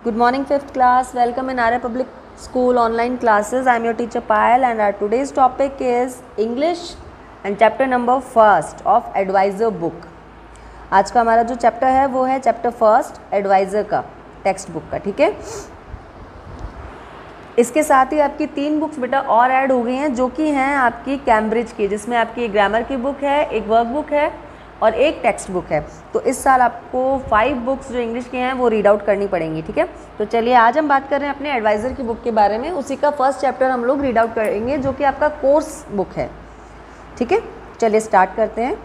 Good morning, 5th class. Welcome in Arya Public School online classes. I am your teacher Payal and our today's topic is English and chapter number 1st of Advisor book. आज का हमारा जो chapter है वो है chapter 1st adviser का, text book का, ठीक है। इसके साथ ही आपकी 3 बुक्स बेटा और ऐड हो गई हैं जो कि हैं आपकी कैम्ब्रिज की, जिसमें आपकी ग्रामर की बुक है, एक वर्क बुक है और एक टेक्स्ट बुक है। तो इस साल आपको 5 बुक्स जो इंग्लिश की हैं वो रीड आउट करनी पड़ेंगी, ठीक है। तो चलिए आज हम बात कर रहे हैं अपने एडवाइज़र की बुक के बारे में। उसी का फर्स्ट चैप्टर हम लोग रीड आउट करेंगे जो कि आपका कोर्स बुक है, ठीक है। चलिए स्टार्ट करते हैं।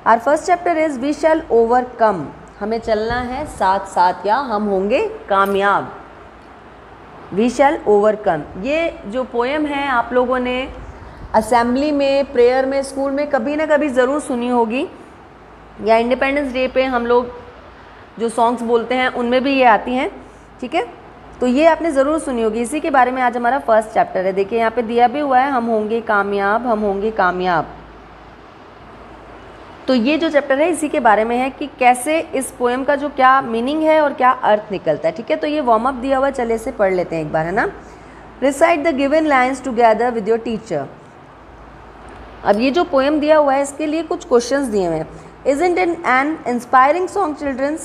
Our first chapter is we shall overcome. हमें चलना है साथ साथ, या हम होंगे कामयाब। वी शैल ओवरकम, ये जो पोएम है आप लोगों ने असेंबली में, प्रेयर में, स्कूल में कभी ना कभी ज़रूर सुनी होगी, या इंडिपेंडेंस डे पे हम लोग जो सॉन्ग्स बोलते हैं उनमें भी ये आती हैं, ठीक है। तो ये आपने ज़रूर सुनी होगी। इसी के बारे में आज हमारा फर्स्ट चैप्टर है। देखिए यहाँ पे दिया भी हुआ है, हम होंगे कामयाब, हम होंगे कामयाब। तो ये जो चैप्टर है इसी के बारे में है कि कैसे इस पोएम का जो क्या मीनिंग है और क्या अर्थ निकलता है, ठीक है। तो ये वार्म अप दिया हुआ, चले से पढ़ लेते हैं एक बार, है ना। Recite the given lines together with your teacher. अब ये जो पोएम दिया हुआ है इसके लिए कुछ क्वेश्चंस दिए हुए हैं। Isn't it an inspiring song, childrens?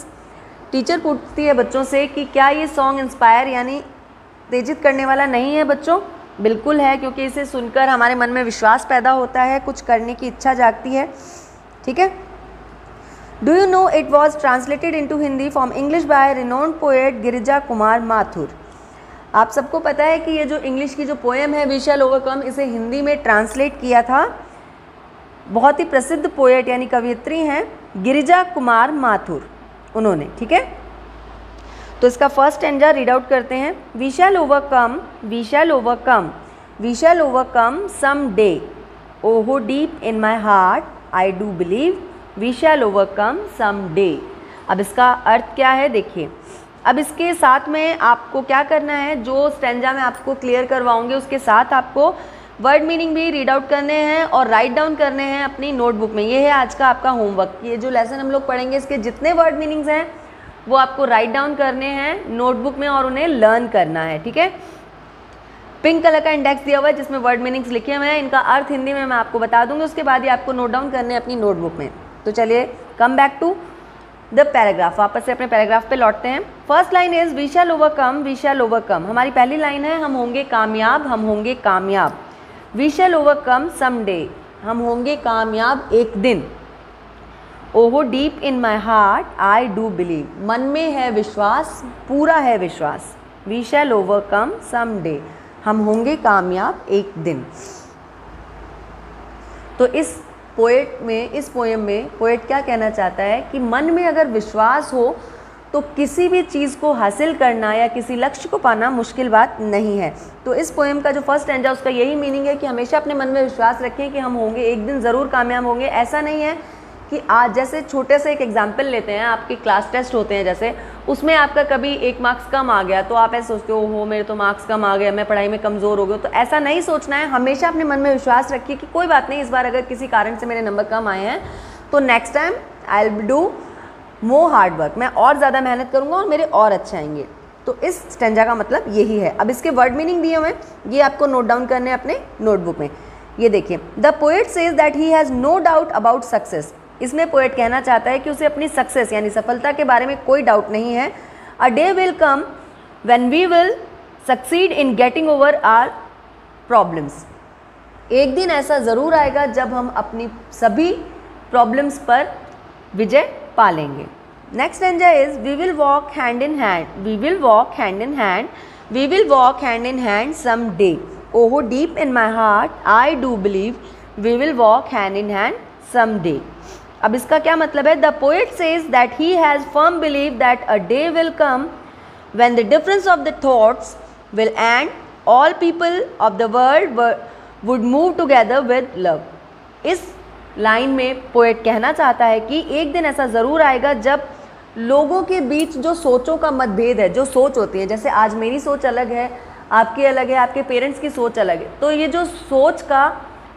Teacher पूछती है बच्चों से कि क्या ये सॉन्ग इंस्पायर यानी उत्तेजित करने वाला नहीं है बच्चों? बिल्कुल है, क्योंकि इसे सुनकर हमारे मन में विश्वास पैदा होता है, कुछ करने की इच्छा जागती है, ठीक है। Do you know it was translated into Hindi from English by renowned poet Girija Kumar Mathur. आप सबको पता है कि ये जो इंग्लिश की जो पोएम है वी शैल ओवरकम, इसे हिंदी में ट्रांसलेट किया था बहुत ही प्रसिद्ध पोएट यानी कवियत्री हैं गिरिजा कुमार माथुर, उन्होंने, ठीक है। तो इसका फर्स्ट स्टैंजा रीड आउट करते हैं। We shall overcome, we shall overcome, we shall overcome some day, oh deep in my heart I do believe, we shall overcome some day. अब इसका अर्थ क्या है देखिए। अब इसके साथ में आपको क्या करना है, जो स्टैंजा में आपको क्लियर करवाऊंगे उसके साथ आपको वर्ड मीनिंग भी रीड आउट करने हैं और राइट डाउन करने हैं अपनी नोटबुक में। ये है आज का आपका होमवर्क। ये जो लेसन हम लोग पढ़ेंगे इसके जितने वर्ड मीनिंग्स हैं वो आपको राइट डाउन करने हैं नोटबुक में और उन्हें लर्न करना है, ठीक है। पिंक कलर का इंडेक्स दिया हुआ है जिसमें वर्ड मीनिंग्स लिखे हुए हैं। इनका अर्थ हिंदी में मैं आपको बता दूंगी, उसके बाद ही आपको नोट डाउन करने हैं अपनी नोटबुक में। तो चलिए come back to the paragraph, वापस से अपने पैराग्राफ पे लौटते हैं। First line is we shall overcome, we shall overcome. हमारी पहली लाइन है हम होंगे कामयाब, हम होंगे कामयाब। We shall overcome some day, हम होंगे कामयाब एक दिन। ओहो deep in my heart I do believe, मन में है विश्वास, पूरा है विश्वास। We shall overcome some day, हम होंगे कामयाब एक दिन। तो इस पोएट में, इस पोएम में पोएट क्या कहना चाहता है कि मन में अगर विश्वास हो तो किसी भी चीज़ को हासिल करना या किसी लक्ष्य को पाना मुश्किल बात नहीं है। तो इस पोएम का जो फर्स्ट स्टैंजा उसका यही मीनिंग है कि हमेशा अपने मन में विश्वास रखें कि हम होंगे, एक दिन ज़रूर कामयाब होंगे। ऐसा नहीं है कि आज जैसे छोटे से एक एग्जाम्पल लेते हैं, आपके क्लास टेस्ट होते हैं जैसे, उसमें आपका कभी 1 मार्क्स कम आ गया तो आप ऐसे सोचते हो हो मेरे तो मार्क्स कम आ गया, मैं पढ़ाई में कमज़ोर हो गया। तो ऐसा नहीं सोचना है, हमेशा अपने मन में विश्वास रखिए कि कोई बात नहीं, इस बार अगर किसी कारण से मेरे नंबर कम आए हैं तो next time I will do more hard work, मैं और ज़्यादा मेहनत करूँगा और मेरे और अच्छे आएंगे। तो इस स्टैंजा का मतलब यही है। अब इसके वर्ड मीनिंग दिए हुए हैं, ये आपको नोट डाउन करने हैं अपने नोटबुक में। ये देखिए, the poet says that he has no doubt about success. इसमें पोएट कहना चाहता है कि उसे अपनी सक्सेस यानी सफलता के बारे में कोई डाउट नहीं है। A day will come when we will succeed in getting over our problems. एक दिन ऐसा ज़रूर आएगा जब हम अपनी सभी प्रॉब्लम्स पर विजय पा लेंगे। Next stanza is we will walk hand in hand, we will walk hand in hand, we will walk hand in hand some day. Oh deep in my heart I do believe, we will walk hand in hand some day. अब इसका क्या मतलब है? The poet says that he has firm believe that a day will come when the difference of the thoughts will end all people of the world would move together with love. इस line में poet कहना चाहता है कि एक दिन ऐसा ज़रूर आएगा जब लोगों के बीच जो सोचों का मतभेद है, जो सोच होती है, जैसे आज मेरी सोच अलग है, आपकी अलग है, आपके पेरेंट्स की सोच अलग है, तो ये जो सोच का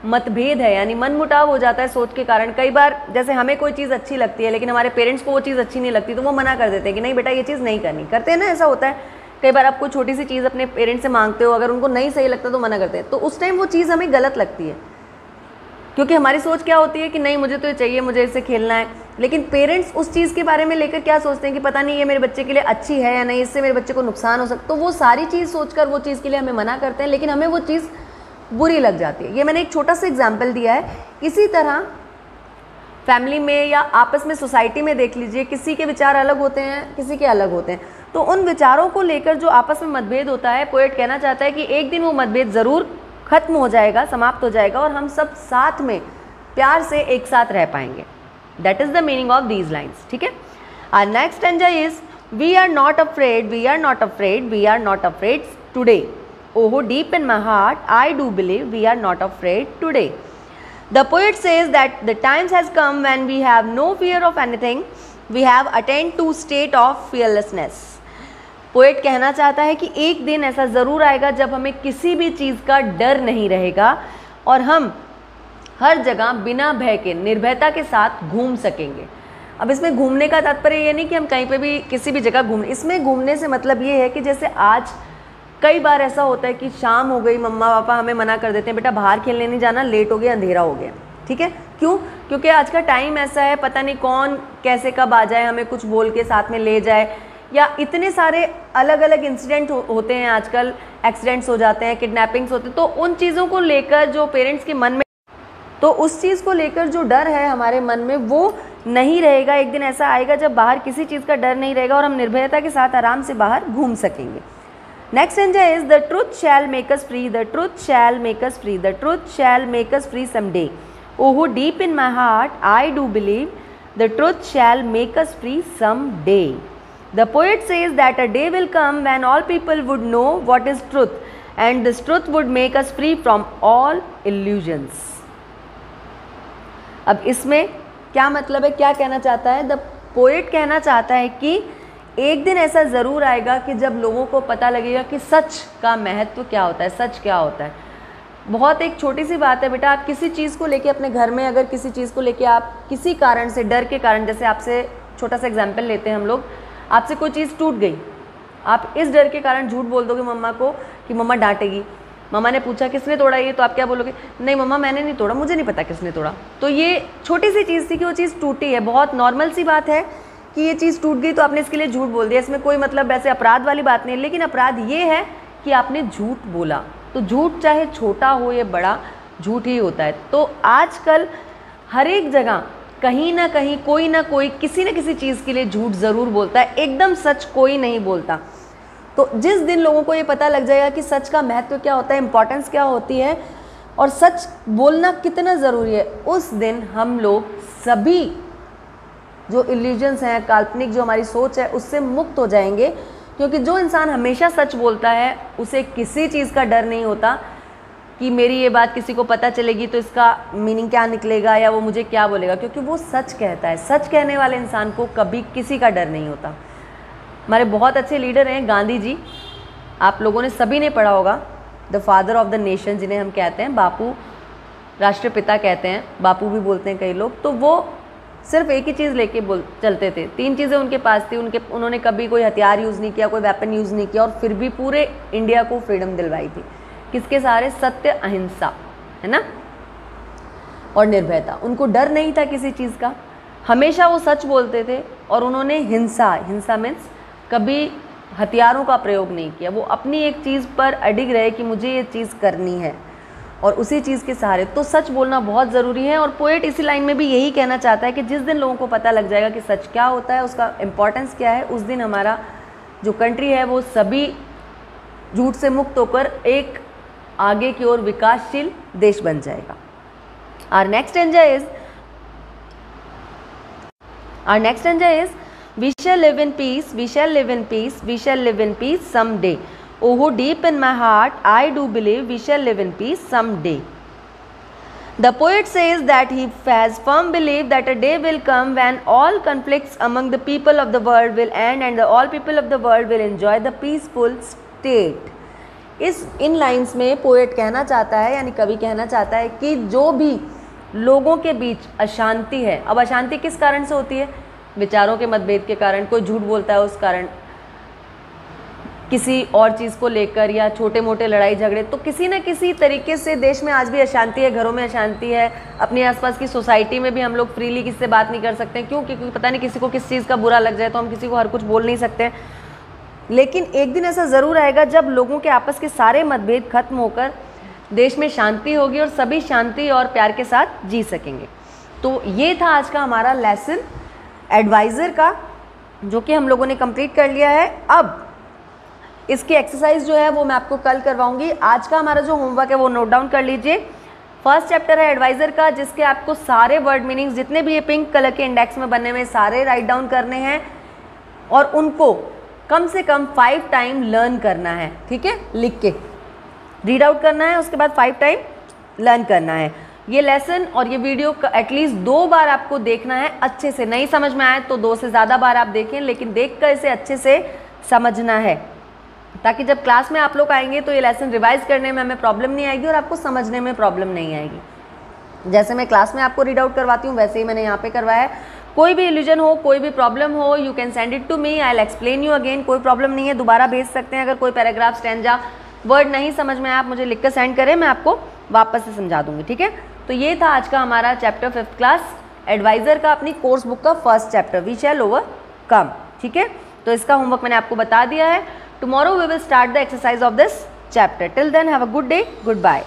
मतभेद है, यानी मनमुटाव हो जाता है सोच के कारण। कई बार जैसे हमें कोई चीज़ अच्छी लगती है लेकिन हमारे पेरेंट्स को वो चीज़ अच्छी नहीं लगती, तो वो मना कर देते हैं कि नहीं बेटा ये चीज़ नहीं करनी, करते हैं ना, ऐसा होता है। कई बार आप कोई छोटी सी चीज़ अपने पेरेंट्स से मांगते हो, अगर उनको नहीं सही लगता तो मना करते हैं, तो उस टाइम वो चीज़ हमें गलत लगती है, क्योंकि हमारी सोच क्या होती है कि नहीं मुझे तो ये चाहिए, मुझे इससे खेलना है। लेकिन पेरेंट्स उस चीज़ के बारे में लेकर क्या सोचते हैं कि पता नहीं ये मेरे बच्चे के लिए अच्छी है या नहीं, इससे मेरे बच्चे को नुकसान हो सकता, तो वो सारी चीज़ सोचकर वो चीज़ के लिए हमें मना करते हैं, लेकिन हमें वो चीज़ बुरी लग जाती है। ये मैंने एक छोटा सा एग्जाम्पल दिया है। इसी तरह फैमिली में या आपस में सोसाइटी में देख लीजिए, किसी के विचार अलग होते हैं, किसी के अलग होते हैं, तो उन विचारों को लेकर जो आपस में मतभेद होता है, पोएट कहना चाहता है कि एक दिन वो मतभेद ज़रूर खत्म हो जाएगा, समाप्त हो जाएगा, और हम सब साथ में प्यार से एक साथ रह पाएंगे। That is the meaning of these lines, ठीक है। Our next stanza is we are not afraid, we are not afraid, we are not afraid today. Oh, deep in my heart, I do believe we are not afraid today. The poet says that the times has come when we have no fear of anything. We have attained to state of fearlessness. Poet कहना चाहता है कि एक दिन ऐसा ज़रूर आएगा जब हमें किसी भी चीज़ का डर नहीं रहेगा और हम हर जगह बिना भय के, निर्भयता के साथ घूम सकेंगे। अब इसमें घूमने का तात्पर्य ये नहीं कि हम कहीं पे भी किसी भी जगह घूम, इसमें घूमने से मतलब ये है कि जैसे आज कई बार ऐसा होता है कि शाम हो गई, मम्मा पापा हमें मना कर देते हैं, बेटा बाहर खेलने नहीं जाना, लेट हो गया, अंधेरा हो गया, ठीक है। क्यों? क्योंकि आज का टाइम ऐसा है, पता नहीं कौन कैसे कब आ जाए, हमें कुछ बोल के साथ में ले जाए, या इतने सारे अलग अलग इंसिडेंट होते हैं आजकल, एक्सीडेंट्स हो जाते हैं, किडनैपिंग्स होते हैं, तो उन चीज़ों को लेकर जो पेरेंट्स के मन में, तो उस चीज़ को लेकर जो डर है हमारे मन में वो नहीं रहेगा। एक दिन ऐसा आएगा जब बाहर किसी चीज़ का डर नहीं रहेगा और हम निर्भयता के साथ आराम से बाहर घूम सकेंगे। Next stanza is the truth shall make us free, the truth shall make us free, the truth shall make us free someday. Oh, deep in my heart, I do believe the truth shall make us free someday. The poet says that a day will come when all people would know what is truth, and this truth would make us free from all illusions. अब इसमें क्या मतलब है, क्या कहना चाहता है? The poet कहना चाहता है कि एक दिन ऐसा ज़रूर आएगा कि जब लोगों को पता लगेगा कि सच का महत्व क्या होता है, सच क्या होता है। बहुत एक छोटी सी बात है बेटा, आप किसी चीज़ को लेके अपने घर में, अगर किसी चीज़ को लेके आप किसी कारण से, डर के कारण, जैसे आपसे छोटा सा एग्जांपल लेते हैं हम लोग, आपसे कोई चीज़ टूट गई, आप इस डर के कारण झूठ बोल दोगे मम्मा को कि मम्मा डांटेगी। मम्मा ने पूछा किसने तोड़ा ये, तो आप क्या बोलोगे? नहीं मम्मा मैंने नहीं तोड़ा, मुझे नहीं पता किसने तोड़ा। तो ये छोटी सी चीज़ थी कि वो चीज़ टूटी है, बहुत नॉर्मल सी बात है कि ये चीज़ टूट गई तो आपने इसके लिए झूठ बोल दिया, इसमें कोई मतलब वैसे अपराध वाली बात नहीं है। लेकिन अपराध ये है कि आपने झूठ बोला, तो झूठ चाहे छोटा हो या बड़ा, झूठ ही होता है। तो आजकल हर एक जगह कहीं ना कहीं कोई ना कोई किसी न किसी चीज़ के लिए झूठ ज़रूर बोलता है, एकदम सच कोई नहीं बोलता। तो जिस दिन लोगों को ये पता लग जाएगा कि सच का महत्व क्या होता है, इम्पॉर्टेंस क्या होती है और सच बोलना कितना ज़रूरी है, उस दिन हम लोग सभी जो इल्यूजन्स हैं, काल्पनिक जो हमारी सोच है, उससे मुक्त हो जाएंगे। क्योंकि जो इंसान हमेशा सच बोलता है उसे किसी चीज़ का डर नहीं होता कि मेरी ये बात किसी को पता चलेगी तो इसका मीनिंग क्या निकलेगा या वो मुझे क्या बोलेगा, क्योंकि वो सच कहता है। सच कहने वाले इंसान को कभी किसी का डर नहीं होता। हमारे बहुत अच्छे लीडर हैं गांधी जी, आप लोगों ने सभी ने पढ़ा होगा, the father of the nation जिन्हें हम कहते हैं, बापू राष्ट्रपिता कहते हैं, बापू भी बोलते हैं कई लोग। तो वो सिर्फ एक ही चीज़ लेके चलते थे, तीन चीज़ें उनके पास थी। उन्होंने कभी कोई हथियार यूज़ नहीं किया, कोई वेपन यूज़ नहीं किया, और फिर भी पूरे इंडिया को फ्रीडम दिलवाई थी। किसके सहारे? सत्य, अहिंसा, है ना, और निर्भयता। उनको डर नहीं था किसी चीज़ का, हमेशा वो सच बोलते थे। और उन्होंने हिंसा मीन्स कभी हथियारों का प्रयोग नहीं किया। वो अपनी एक चीज़ पर अडिग रहे कि मुझे ये चीज़ करनी है, और उसी चीज़ के सहारे। तो सच बोलना बहुत ज़रूरी है। और पोएट इसी लाइन में भी यही कहना चाहता है कि जिस दिन लोगों को पता लग जाएगा कि सच क्या होता है, उसका इम्पोर्टेंस क्या है, उस दिन हमारा जो कंट्री है वो सभी झूठ से मुक्त होकर एक आगे की ओर विकासशील देश बन जाएगा। Our next stanza is we shall live in peace, we shall live in peace, we shall live in peace someday. Oh, deep in my heart, I do believe we shall live in peace someday. The poet says that he has firm belief that a day will come when all conflicts among the people of the world will end and all people of the world will enjoy the peaceful state. In lines में poet कहना चाहता है, यानी कवि कहना चाहता है कि जो भी लोगों के बीच अशांति है, अब अशांति किस कारण से होती है? विचारों के मतभेद के कारण, कोई झूठ बोलता है उस कारण, किसी और चीज़ को लेकर, या छोटे मोटे लड़ाई झगड़े, तो किसी न किसी तरीके से देश में आज भी अशांति है, घरों में अशांति है, अपने आसपास की सोसाइटी में भी हम लोग फ्रीली किसी से बात नहीं कर सकते। क्यों? क्योंकि पता नहीं किसी को किस चीज़ का बुरा लग जाए, तो हम किसी को हर कुछ बोल नहीं सकते। लेकिन एक दिन ऐसा ज़रूर आएगा जब लोगों के आपस के सारे मतभेद खत्म होकर देश में शांति होगी और सभी शांति और प्यार के साथ जी सकेंगे। तो ये था आज का हमारा लेसन एडवाइज़र का, जो कि हम लोगों ने कंप्लीट कर लिया है। अब इसकी एक्सरसाइज जो है वो मैं आपको कल करवाऊंगी। आज का हमारा जो होमवर्क है वो नोट डाउन कर लीजिए। फर्स्ट चैप्टर है एडवाइज़र का, जिसके आपको सारे वर्ड मीनिंग्स जितने भी ये पिंक कलर के इंडेक्स में बने हुए सारे राइट डाउन करने हैं और उनको कम से कम 5 टाइम लर्न करना है। ठीक है, लिख के रीड आउट करना है, उसके बाद 5 टाइम लर्न करना है। ये लेसन और ये वीडियो एटलीस्ट 2 बार आपको देखना है अच्छे से। नहीं समझ में आए तो 2 से ज़्यादा बार आप देखें, लेकिन देख कर इसे अच्छे से समझना है, ताकि जब क्लास में आप लोग आएंगे तो ये लेसन रिवाइज करने में हमें प्रॉब्लम नहीं आएगी और आपको समझने में प्रॉब्लम नहीं आएगी। जैसे मैं क्लास में आपको रीड आउट करवाती हूँ वैसे ही मैंने यहाँ पे करवाया है। कोई भी इल्यूजन हो, कोई भी प्रॉब्लम हो, you can send it to me, I will explain you again. कोई प्रॉब्लम नहीं है, दोबारा भेज सकते हैं। अगर कोई पैराग्राफ, स्टैंजा, वर्ड नहीं समझ में, आप मुझे लिख कर सेंड करें, मैं आपको वापस से समझा दूंगी। ठीक है, तो ये था आज का हमारा चैप्टर 5th क्लास एडवाइज़र का, अपनी कोर्स बुक का first chapter, we shall overcome. ठीक है, तो इसका होमवर्क मैंने आपको बता दिया है। Tomorrow we will start the exercise of this chapter. Till then have a good day, good bye.